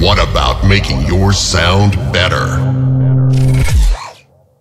What about making yours sound better?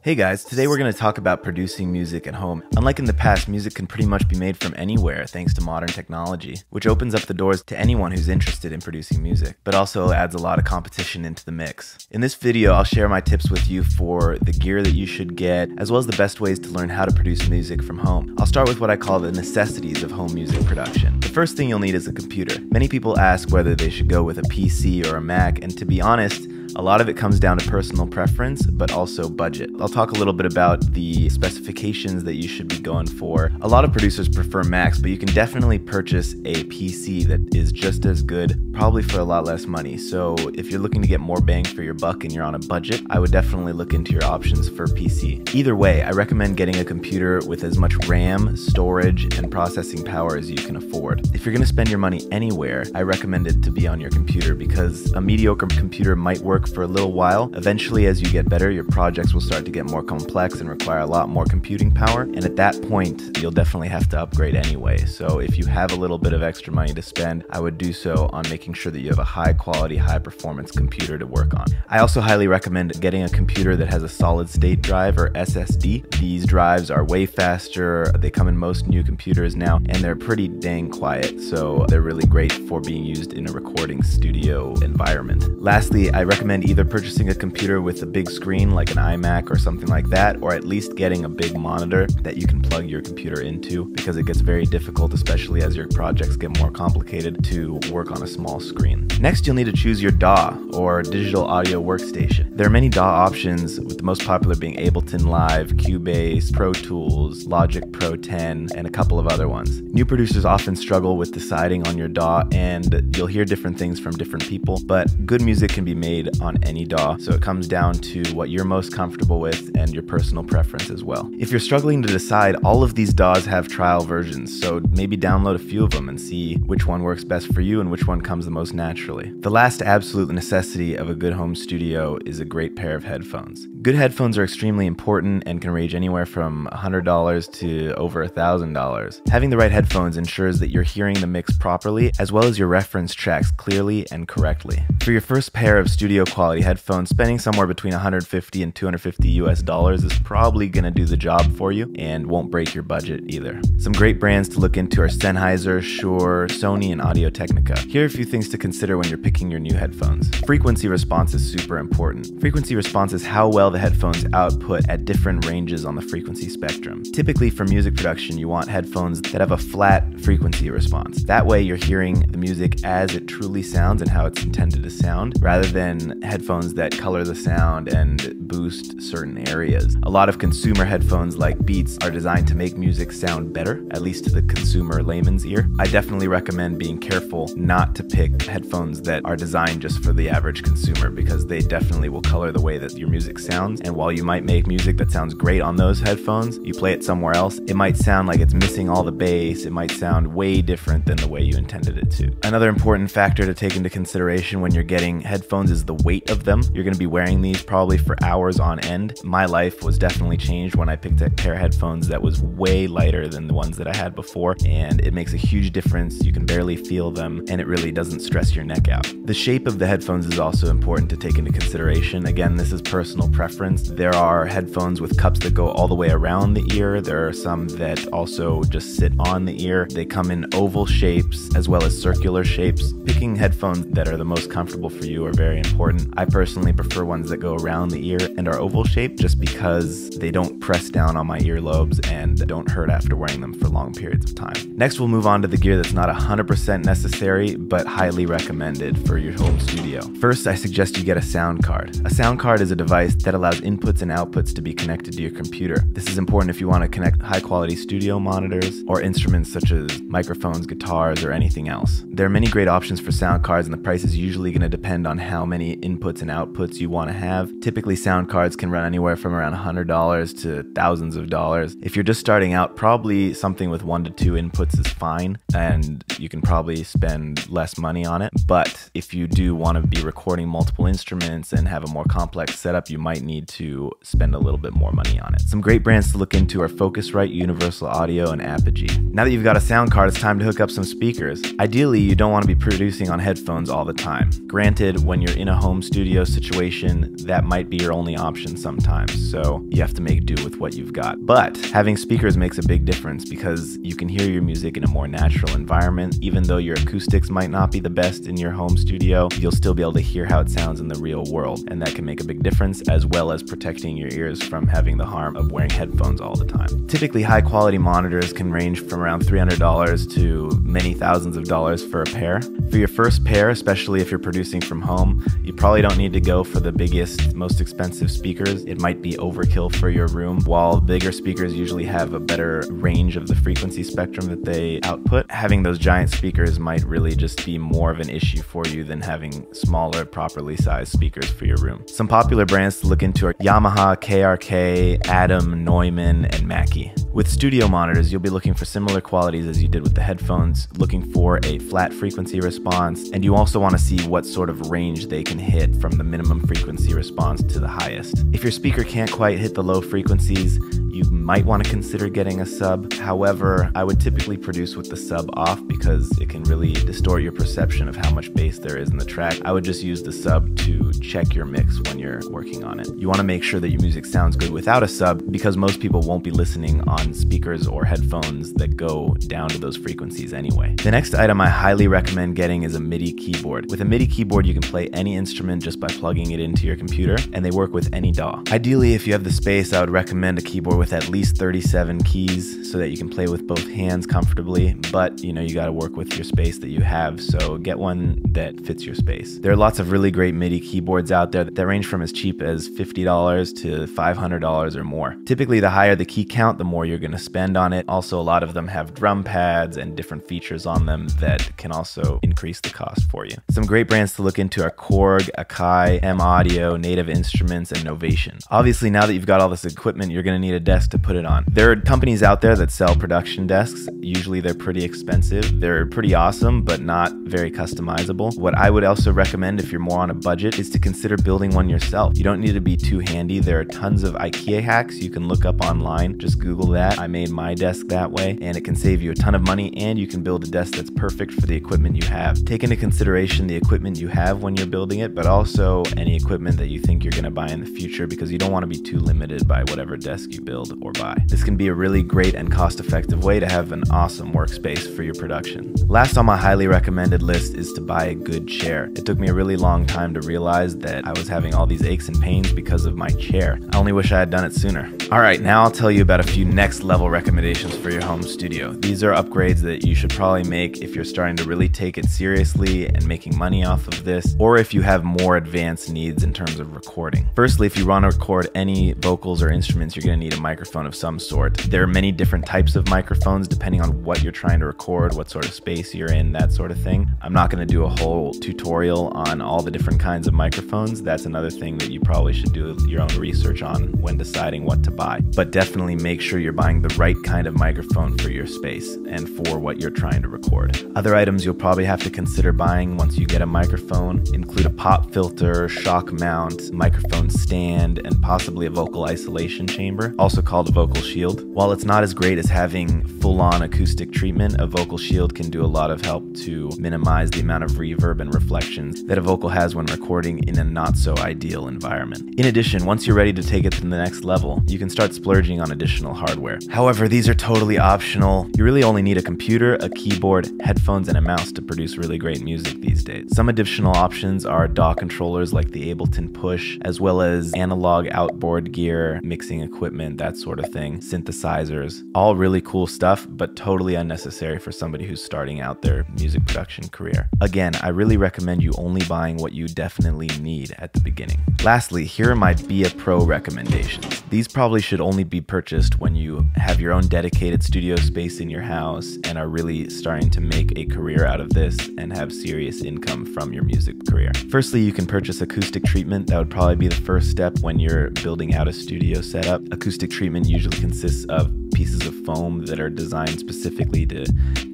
Hey guys, today we're going to talk about producing music at home. Unlike in the past, music can pretty much be made from anywhere thanks to modern technology, which opens up the doors to anyone who's interested in producing music, but also adds a lot of competition into the mix. In this video, I'll share my tips with you for the gear that you should get, as well as the best ways to learn how to produce music from home. I'll start with what I call the necessities of home music production. The first thing you'll need is a computer. Many people ask whether they should go with a PC or a Mac, and to be honest, a lot of it comes down to personal preference, but also budget. I'll talk a little bit about the specifications that you should be going for. A lot of producers prefer Macs, but you can definitely purchase a PC that is just as good, probably for a lot less money. So if you're looking to get more bang for your buck and you're on a budget, I would definitely look into your options for PC. Either way, I recommend getting a computer with as much RAM, storage, and processing power as you can afford. If you're gonna spend your money anywhere, I recommend it to be on your computer because a mediocre computer might work for a little while. Eventually, as you get better, your projects will start to get more complex and require a lot more computing power, and at that point you'll definitely have to upgrade anyway. So if you have a little bit of extra money to spend, I would do so on making sure that you have a high quality, high performance computer to work on. I also highly recommend getting a computer that has a solid state drive or SSD. These drives are way faster, they come in most new computers now, and they're pretty dang quiet, so they're really great for being used in a recording studio environment. Lastly, I recommend either purchasing a computer with a big screen like an iMac or something like that, or at least getting a big monitor that you can plug your computer into, because it gets very difficult, especially as your projects get more complicated, to work on a small screen. Next, you'll need to choose your DAW or digital audio workstation. There are many DAW options, with the most popular being Ableton Live, Cubase, Pro Tools, Logic Pro 10, and a couple of other ones. New producers often struggle with deciding on your DAW, and you'll hear different things from different people, but good music can be made on any DAW, so it comes down to what you're most comfortable with and your personal preference as well. If you're struggling to decide, all of these DAWs have trial versions, so maybe download a few of them and see which one works best for you and which one comes the most naturally. The last absolute necessity of a good home studio is a great pair of headphones. Good headphones are extremely important and can range anywhere from $100 to over $1,000. Having the right headphones ensures that you're hearing the mix properly, as well as your reference tracks clearly and correctly. For your first pair of studio quality headphones, spending somewhere between $150 and $250 US is probably gonna do the job for you and won't break your budget either. Some great brands to look into are Sennheiser, Shure, Sony, and Audio-Technica. Here are a few things to consider when you're picking your new headphones. Frequency response is super important. Frequency response is how well the headphones output at different ranges on the frequency spectrum. Typically for music production, you want headphones that have a flat frequency response. That way you're hearing the music as it truly sounds and how it's intended to sound, rather than headphones that color the sound and boost certain areas. A lot of consumer headphones like Beats are designed to make music sound better, at least to the consumer layman's ear. I definitely recommend being careful not to pick headphones that are designed just for the average consumer, because they definitely will color the way that your music sounds, and while you might make music that sounds great on those headphones, you play it somewhere else, it might sound like it's missing all the bass, it might sound way different than the way you intended it to. Another important factor to take into consideration when you're getting headphones is the weight of them. You're going to be wearing these probably for hours on end. My life was definitely changed when I picked a pair of headphones that was way lighter than the ones that I had before, and it makes a huge difference. You can barely feel them, and it really doesn't stress your neck out. The shape of the headphones is also important to take into consideration. Again, this is personal preference. There are headphones with cups that go all the way around the ear. There are some that also just sit on the ear. They come in oval shapes as well as circular shapes. Picking headphones that are the most comfortable for you are very important. I personally prefer ones that go around the ear and are oval shaped, just because they don't press down on my earlobes and don't hurt after wearing them for long periods of time. Next, we'll move on to the gear that's not 100% necessary, but highly recommended for your home studio. First, I suggest you get a sound card. A sound card is a device that allows inputs and outputs to be connected to your computer. This is important if you want to connect high quality studio monitors or instruments such as microphones, guitars, or anything else. There are many great options for sound cards, and the price is usually going to depend on how many inputs and outputs you want to have. Typically, sound cards can run anywhere from around $100 to thousands of dollars. If you're just starting out, probably something with 1 to 2 inputs is fine, and you can probably spend less money on it. But if you do want to be recording multiple instruments and have a more complex setup, you might need to spend a little bit more money on it. Some great brands to look into are Focusrite, Universal Audio, and Apogee. Now that you've got a sound card, it's time to hook up some speakers. Ideally, you don't want to be producing on headphones all the time. Granted, when you're in a home studio situation, that might be your only option sometimes, so you have to make do with what you've got. But having speakers makes a big difference because you can hear your music in a more natural environment. Even though your acoustics might not be the best in your home studio, you'll still be able to hear how it sounds in the real world, and that can make a big difference, as well as protecting your ears from having the harm of wearing headphones all the time. Typically, high quality monitors can range from around $300 to many thousands of dollars for a pair. For your first pair, especially if you're producing from home, you probably don't need to go for the biggest, most expensive speakers. It might be overkill for your room. While bigger speakers usually have a better range of the frequency spectrum that they output, having those giant speakers might really just be more of an issue for you than having smaller, properly sized speakers for your room. Some popular brands to look into are Yamaha, KRK, Adam, Neumann, and Mackie. With studio monitors, you'll be looking for similar qualities as you did with the headphones, looking for a flat frequency response, and you also want to see what sort of range they can hit from the minimum frequency response to the highest. If your speaker can't quite hit the low frequencies, you might want to consider getting a sub. However, I would typically produce with the sub off because it can really distort your perception of how much bass there is in the track. I would just use the sub to check your mix when you're working on it. You want to make sure that your music sounds good without a sub because most people won't be listening on speakers or headphones that go down to those frequencies anyway. The next item I highly recommend getting is a MIDI keyboard. With a MIDI keyboard, you can play any instrument just by plugging it into your computer, and they work with any DAW. Ideally, if you have the space, I would recommend a keyboard with at least 37 keys so that you can play with both hands comfortably, but you gotta work with your space that you have, so get one that fits your space. There are lots of really great MIDI keyboards out there that range from as cheap as $50 to $500 or more. Typically, the higher the key count, the more you're gonna spend on it. Also, a lot of them have drum pads and different features on them that can also increase the cost for you. Some great brands to look into are Korg, Akai, M Audio, Native Instruments, and Novation. Obviously, now that you've got all this equipment, you're gonna need a desk to put it on. There are companies out there that sell production desks. Usually they're pretty expensive. They're pretty awesome, but not very customizable. What I would also recommend if you're more on a budget is to consider building one yourself. You don't need to be too handy. There are tons of IKEA hacks you can look up online. Just Google that. I made my desk that way, and it can save you a ton of money, and you can build a desk that's perfect for the equipment you have. Take into consideration the equipment you have when you're building it, but also any equipment that you think you're going to buy in the future, because you don't want to be too limited by whatever desk you build or buy. This can be a really great and cost-effective way to have an awesome workspace for your production. Last on my highly recommended list is to buy a good chair. It took me a really long time to realize that I was having all these aches and pains because of my chair. I only wish I had done it sooner. Alright, now I'll tell you about a few next level recommendations for your home studio. These are upgrades that you should probably make if you're starting to really take it seriously and making money off of this, or if you have more advanced needs in terms of recording. Firstly, if you want to record any vocals or instruments, you're going to need a microphone of some sort. There are many different types of microphones depending on what you're trying to record, what sort of space you're in, that sort of thing. I'm not going to do a whole tutorial on all the different kinds of microphones. That's another thing that you probably should do your own research on when deciding what to buy. But definitely make sure you're buying the right kind of microphone for your space and for what you're trying to record. Other items you'll probably have to consider buying once you get a microphone include a pop filter, shock mount, microphone stand, and possibly a vocal isolation chamber, also called a vocal shield. While it's not as great as having full-on acoustic treatment, a vocal shield can do a lot of help to minimize the amount of reverb and reflections that a vocal has when recording in a not so ideal environment. In addition, once you're ready to take it to the next level, you can start splurging on additional hardware. However, these are totally optional. You really only need a computer, a keyboard, headphones, and a mouse to produce really great music these days. Some additional options are DAW controllers like the Ableton Push, as well as analog outboard gear, mixing equipment, that that sort of thing, synthesizers, all really cool stuff, but totally unnecessary for somebody who's starting out their music production career. Again, I really recommend you only buying what you definitely need at the beginning. Lastly, here are my Be a Pro recommendations. These probably should only be purchased when you have your own dedicated studio space in your house and are really starting to make a career out of this and have serious income from your music career. Firstly, you can purchase acoustic treatment. That would probably be the first step when you're building out a studio setup. Acoustic treatment usually consists of pieces of foam that are designed specifically to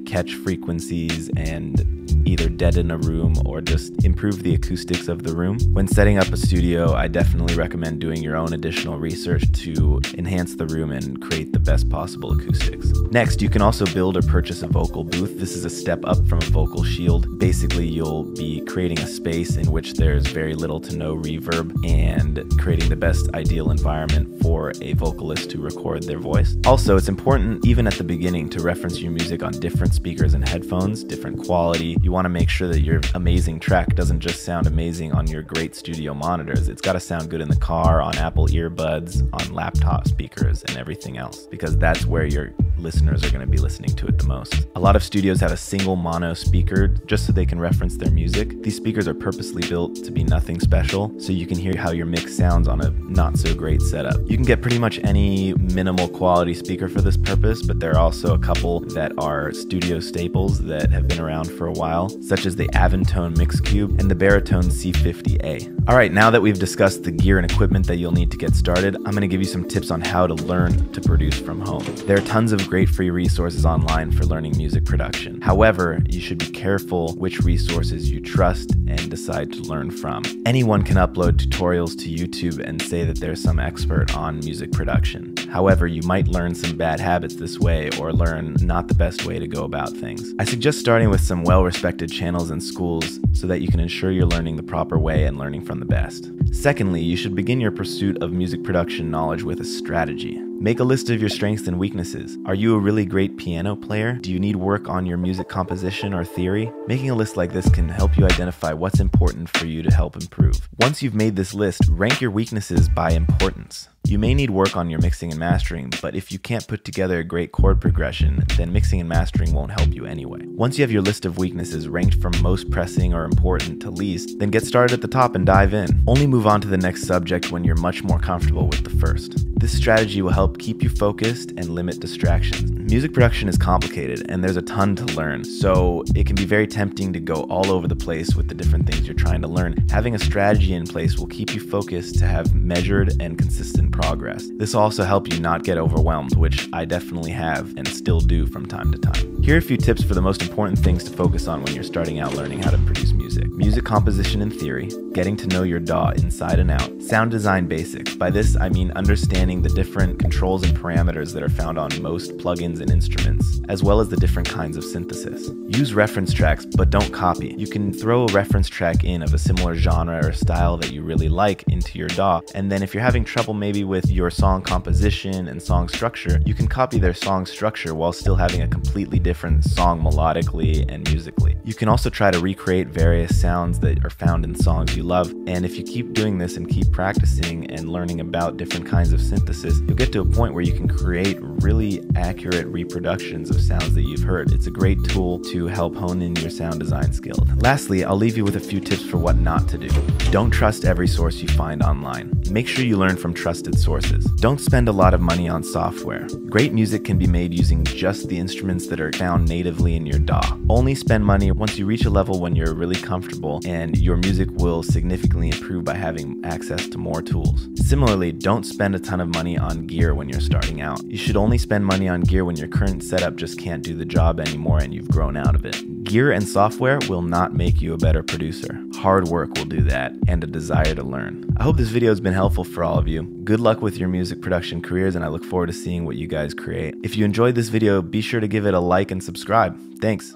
catch frequencies and either deaden a room or just improve the acoustics of the room. When setting up a studio, I definitely recommend doing your own additional research to enhance the room and create the best possible acoustics. Next, you can also build or purchase a vocal booth. This is a step up from a vocal shield. Basically, you'll be creating a space in which there's very little to no reverb and creating the best ideal environment for a vocalist to record their voice. Also, it's important, even at the beginning, to reference your music on different speakers and headphones, different quality. You want to make sure that your amazing track doesn't just sound amazing on your great studio monitors. It's got to sound good in the car, on Apple earbuds, on laptop speakers, and everything else, because that's where your listeners are going to be listening to it the most. A lot of studios have a single mono speaker just so they can reference their music. These speakers are purposely built to be nothing special, so you can hear how your mix sounds on a not so great setup. You can get pretty much any minimal quality speaker for this purpose, but there are also a couple that are studio staples that have been around for a while, such as the Aventone Mix Cube and the Baritone C50A. Alright, now that we've discussed the gear and equipment that you'll need to get started, I'm going to give you some tips on how to learn to produce from home. There are tons of great free resources online for learning music production. However, you should be careful which resources you trust and decide to learn from. Anyone can upload tutorials to YouTube and say that they're some expert on music production. However, you might learn some bad habits this way or learn not the best way to go about things. I suggest starting with some well-respected channels and schools so that you can ensure you're learning the proper way and learning from the best. Secondly, you should begin your pursuit of music production knowledge with a strategy. Make a list of your strengths and weaknesses. Are you a really great piano player? Do you need work on your music composition or theory? Making a list like this can help you identify what's important for you to help improve. Once you've made this list, rank your weaknesses by importance. You may need work on your mixing and mastering, but if you can't put together a great chord progression, then mixing and mastering won't help you anyway. Once you have your list of weaknesses ranked from most pressing or important to least, then get started at the top and dive in. Only move on to the next subject when you're much more comfortable with the first. This strategy will help keep you focused and limit distractions. Music production is complicated and there's a ton to learn, so it can be very tempting to go all over the place with the different things you're trying to learn. Having a strategy in place will keep you focused to have measured and consistent progress. This will also help you not get overwhelmed, which I definitely have and still do from time to time. Here are a few tips for the most important things to focus on when you're starting out learning how to produce music. Music composition and theory, getting to know your DAW inside and out, sound design basics. By this, I mean understanding the different controls and parameters that are found on most plugins and instruments, as well as the different kinds of synthesis. Use reference tracks, but don't copy. You can throw a reference track in of a similar genre or style that you really like into your DAW, and then if you're having trouble maybe with your song composition and song structure, you can copy their song structure while still having a completely different song melodically and musically. You can also try to recreate various sounds that are found in songs you love, and if you keep doing this and keep practicing and learning about different kinds of synthesis, you'll get to a point where you can create really accurate reproductions of sounds that you've heard. It's a great tool to help hone in your sound design skills. Lastly, I'll leave you with a few tips for what not to do. Don't trust every source you find online. Make sure you learn from trusted sources. Don't spend a lot of money on software. Great music can be made using just the instruments that are found natively in your DAW. Only spend money once you reach a level when you're really comfortable and your music will significantly improve by having access to more tools. Similarly, don't spend a ton of money on gear when you're starting out. You should only spend money on gear when your current setup just can't do the job anymore and you've grown out of it. Gear and software will not make you a better producer. Hard work will do that, and a desire to learn. I hope this video has been helpful for all of you. Good luck with your music production careers, and I look forward to seeing what you guys create. If you enjoyed this video, be sure to give it a like and subscribe. Thanks.